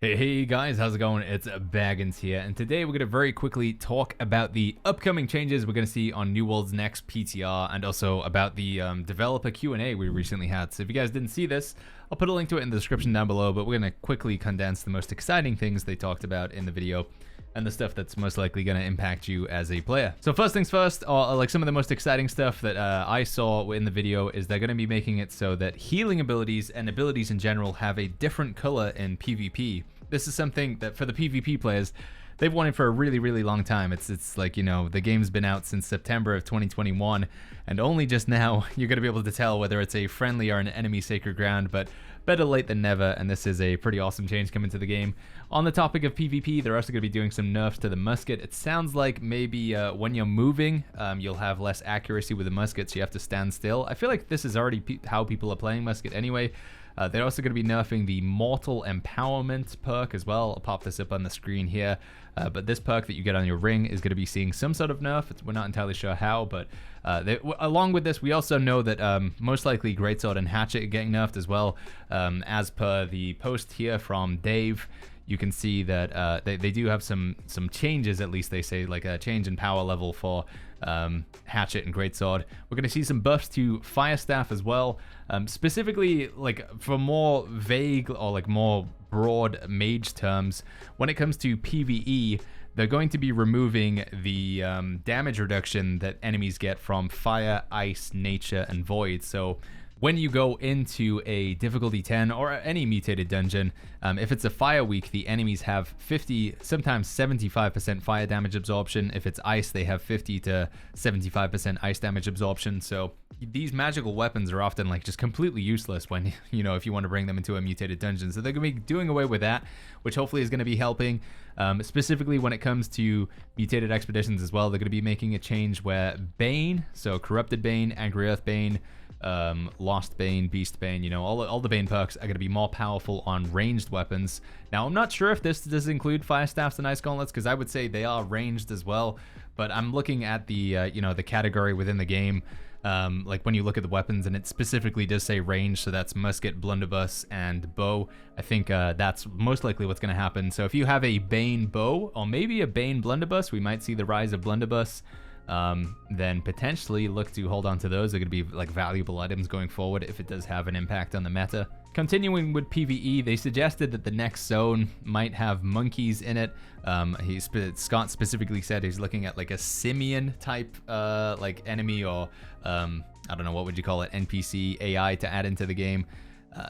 Hey guys, how's it going? It's Baggins here, and today we're going to very quickly talk about the upcoming changes we're going to see on New World's next PTR, and also about the developer Q&A we recently had. So if you guys didn't see this, I'll put a link to it in the description down below, but we're going to quickly condense the most exciting things they talked about in the video, and the stuff that's most likely going to impact you as a player. So first things first, like some of the most exciting stuff that I saw in the video is they're going to be making it so that healing abilities and abilities in general have a different color in PvP. This is something that for the PvP players, they've wanted for a really long time. It's like, you know, the game's been out since September of 2021, and only just now you're going to be able to tell whether it's a friendly or an enemy sacred ground, but better late than never, and this is a pretty awesome change coming to the game. On the topic of PvP, they're also going to be doing some nerfs to the musket. It sounds like maybe when you're moving, you'll have less accuracy with the musket, so you have to stand still. I feel like this is already how people are playing musket anyway. They're also going to be nerfing the Mortal Empowerment perk as well. I'll pop this up on the screen here. But this perk that you get on your ring is going to be seeing some sort of nerf. We're not entirely sure how, but along with this, we also know that most likely Greatsword and Hatchet are getting nerfed as well. As per the post here from Dave, you can see that they do have some changes, at least they say, like a change in power level for Hatchet and Greatsword. We're going to see some buffs to Fire Staff as well, specifically like for more vague or like more broad mage terms. When it comes to PvE, they're going to be removing the damage reduction that enemies get from Fire, Ice, Nature, and Void. So when you go into a difficulty 10 or any mutated dungeon, if it's a fire week, the enemies have 50, sometimes 75% fire damage absorption. If it's ice, they have 50 to 75% ice damage absorption. So these magical weapons are often like just completely useless when, you know, if you want to bring them into a mutated dungeon. So they're going to be doing away with that, which hopefully is going to be helping. Specifically when it comes to mutated expeditions as well, they're going to be making a change where Bane, so Corrupted Bane, Angry Earth Bane, Lost Bane, Beast Bane, you know, all the Bane perks are going to be more powerful on ranged weapons. Now, I'm not sure if this does include Fire Staffs and Ice Gauntlets, because I would say they are ranged as well, but I'm looking at the, you know, the category within the game, like when you look at the weapons, and it specifically does say range, so that's musket, blunderbuss, and bow. I think that's most likely what's going to happen. So if you have a Bane bow, or maybe a Bane blunderbuss, we might see the rise of blunderbuss. Then potentially look to hold on to those. They're going to be like valuable items going forward if it does have an impact on the meta. Continuing with PvE, they suggested that the next zone might have monkeys in it. Scott specifically said he's looking at like a simian type like enemy, or I don't know, what would you call it, NPC AI to add into the game.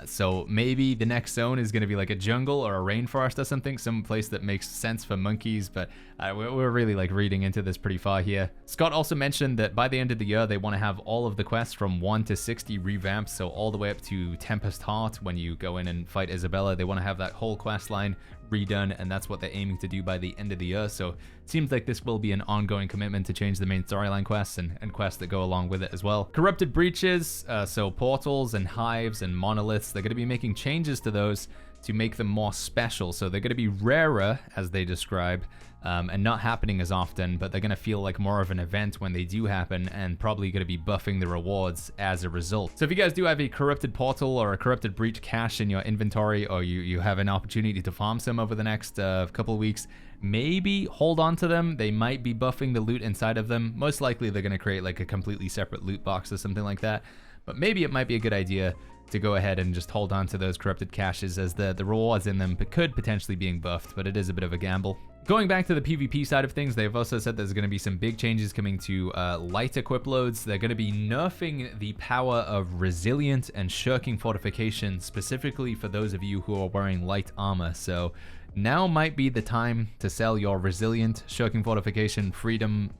So maybe the next zone is going to be like a jungle or a rainforest or something, some place that makes sense for monkeys, but we're really like reading into this pretty far here. Scott also mentioned that by the end of the year, they want to have all of the quests from 1 to 60 revamped, so all the way up to Tempest Heart when you go in and fight Isabella. They want to have that whole quest line redone, and that's what they're aiming to do by the end of the year. So it seems like this will be an ongoing commitment to change the main storyline quests and quests that go along with it as well. Corrupted breaches, so portals and hives and monoliths, they're going to be making changes to those to make them more special. So they're going to be rarer, as they describe, and not happening as often, but they're going to feel like more of an event when they do happen, and probably going to be buffing the rewards as a result. So if you guys do have a corrupted portal or a corrupted breach cache in your inventory, or you have an opportunity to farm some over the next couple of weeks, maybe hold on to them. They might be buffing the loot inside of them. Most likely they're going to create like a completely separate loot box or something like that, but maybe it might be a good idea to go ahead and just hold on to those corrupted caches, as the rewards in them could potentially being buffed, but it is a bit of a gamble. Going back to the PvP side of things, they've also said there's going to be some big changes coming to light equip loads. They're going to be nerfing the power of Resilient and Shirking Fortification, specifically for those of you who are wearing light armor. So now might be the time to sell your Resilient, Shirking Fortification, Freedom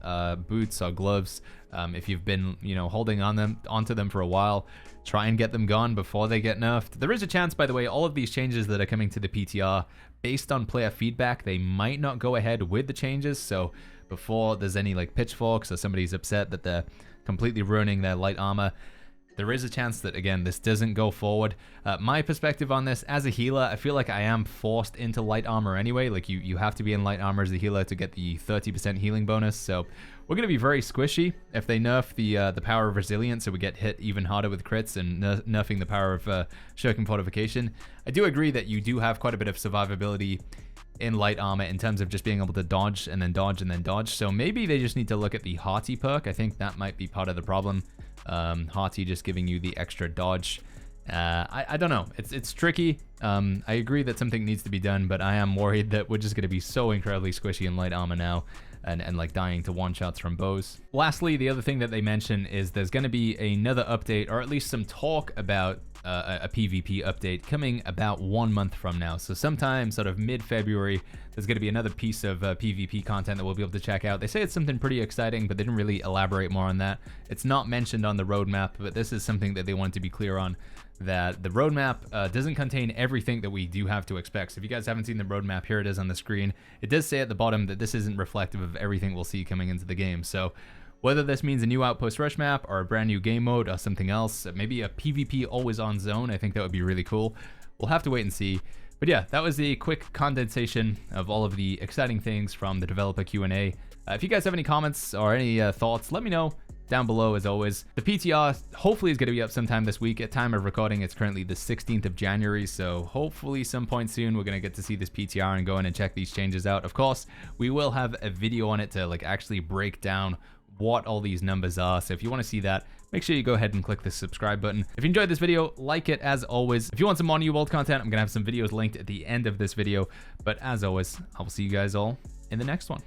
boots or gloves. If you've been, you know, holding onto them for a while, try and get them gone before they get nerfed. There is a chance, by the way, all of these changes that are coming to the PTR, based on player feedback, they might not go ahead with the changes. So before there's any like pitchforks or somebody's upset that they're completely ruining their light armor, there is a chance that, again, this doesn't go forward. My perspective on this, as a healer, I feel like I am forced into light armor anyway. Like, you have to be in light armor as a healer to get the 30% healing bonus. So we're going to be very squishy if they nerf the power of resilience, so we get hit even harder with crits, and nerfing the power of shirking fortification. I do agree that you do have quite a bit of survivability in light armor in terms of just being able to dodge and then dodge and then dodge. So maybe they just need to look at the Hearty perk. I think that might be part of the problem. Hearty just giving you the extra dodge. I don't know. It's tricky. I agree that something needs to be done, but I am worried that we're just going to be so incredibly squishy in light armor now, and like dying to one-shots from bows. Lastly, the other thing that they mention is there's going to be another update, or at least some talk about a PvP update coming about 1 month from now. So sometime sort of mid-February, there's going to be another piece of PvP content that we'll be able to check out. They say it's something pretty exciting, but they didn't really elaborate more on that. It's not mentioned on the roadmap, but this is something that they wanted to be clear on, that the roadmap doesn't contain everything that we do have to expect. So if you guys haven't seen the roadmap, here it is on the screen. It does say at the bottom that this isn't reflective of everything we'll see coming into the game. So whether this means a new Outpost Rush map or a brand new game mode or something else, maybe a PvP always on zone, I think that would be really cool. We'll have to wait and see. But yeah, that was a quick condensation of all of the exciting things from the developer Q&A. If you guys have any comments or any thoughts, let me know down below as always. The PTR hopefully is going to be up sometime this week. At time of recording, it's currently the 16th of January, so hopefully some point soon we're going to get to see this PTR and go in and check these changes out. Of course, we will have a video on it to like actually break down what all these numbers are. So if you want to see that, make sure you go ahead and click the subscribe button. If you enjoyed this video, like it as always. If you want some more New World content, I'm going to have some videos linked at the end of this video. But as always, I will see you guys all in the next one.